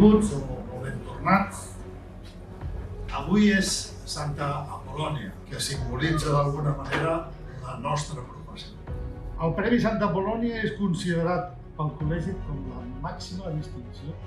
Benvinguts o ben tornats. Avui és Santa Apol·lònia, que simbolitza d'alguna manera la nostra professió. El Premi Santa Apol·lònia és considerat pel col·legi com la màxima distinció.